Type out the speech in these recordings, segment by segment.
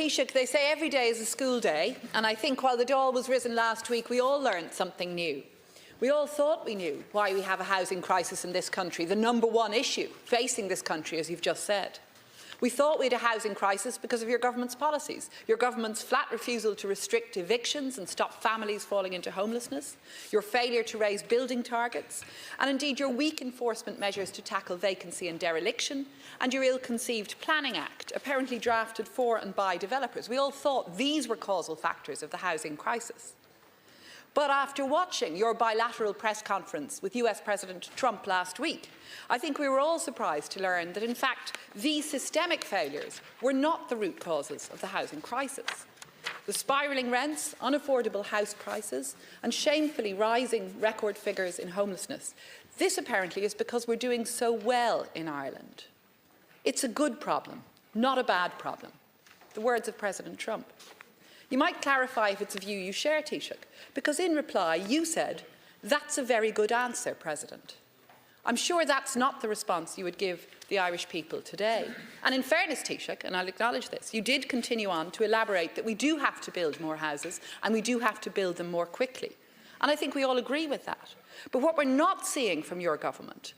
Taoiseach, they say every day is a school day, and I think while the dawn was risen last week, we all learned something new. We all thought we knew why we have a housing crisis in this country, the #1 issue facing this country, as you've just said. We thought we had a housing crisis because of your government's policies, your government's flat refusal to restrict evictions and stop families falling into homelessness, your failure to raise building targets, and indeed your weak enforcement measures to tackle vacancy and dereliction, and your ill-conceived Planning Act, apparently drafted for and by developers. We all thought these were causal factors of the housing crisis. But after watching your bilateral press conference with US President Trump last week, I think we were all surprised to learn that, in fact, these systemic failures were not the root causes of the housing crisis. The spiralling rents, unaffordable house prices, and shamefully rising record figures in homelessness. This apparently is because we're doing so well in Ireland. It's a good problem, not a bad problem. The words of President Trump. You might clarify if it's a view you share, Taoiseach, because in reply you said, "That's a very good answer, President." I'm sure that's not the response you would give the Irish people today. And in fairness, Taoiseach, and I'll acknowledge this, you did continue on to elaborate that we do have to build more houses and we do have to build them more quickly. And I think we all agree with that. But what we're not seeing from your government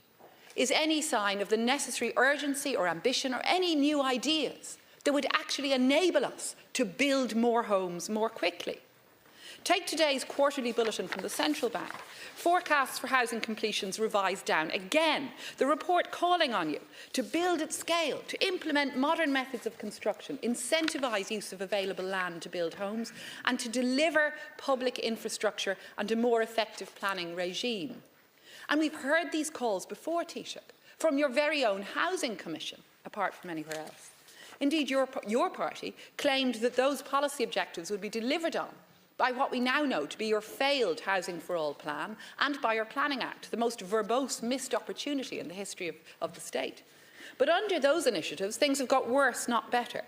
is any sign of the necessary urgency or ambition or any new ideas that would actually enable us to build more homes more quickly. Take today's quarterly bulletin from the Central Bank. Forecasts for housing completions revised down. Again, the report calling on you to build at scale, to implement modern methods of construction, incentivise use of available land to build homes, and to deliver public infrastructure and a more effective planning regime. And we've heard these calls before, Taoiseach, from your very own Housing Commission, apart from anywhere else. Indeed, your party claimed that those policy objectives would be delivered on by what we now know to be your failed Housing for All plan and by your Planning Act, the most verbose missed opportunity in the history of the state. But under those initiatives, things have got worse, not better.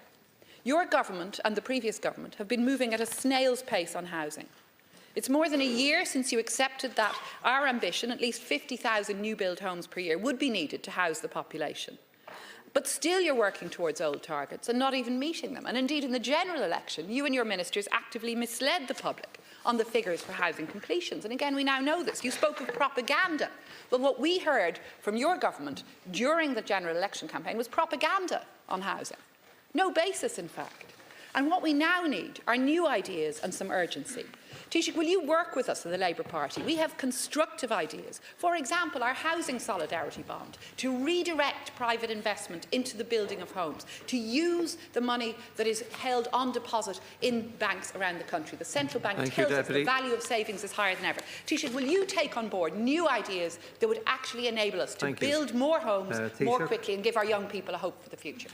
Your government and the previous government have been moving at a snail's pace on housing. It's more than a year since you accepted that our ambition, at least 50,000 new build homes per year, would be needed to house the population. But still you're working towards old targets and not even meeting them. And indeed, in the general election, you and your ministers actively misled the public on the figures for housing completions. And again, we now know this. You spoke of propaganda. Well, what we heard from your government during the general election campaign was propaganda on housing. No basis, in fact. And what we now need are new ideas and some urgency. Taoiseach, will you work with us in the Labour Party? We have constructive ideas. For example, our Housing Solidarity Bond, to redirect private investment into the building of homes, to use the money that is held on deposit in banks around the country. The Central Bank tells us the value of savings is higher than ever. Taoiseach, will you take on board new ideas that would actually enable us to build more homes more quickly and give our young people a hope for the future?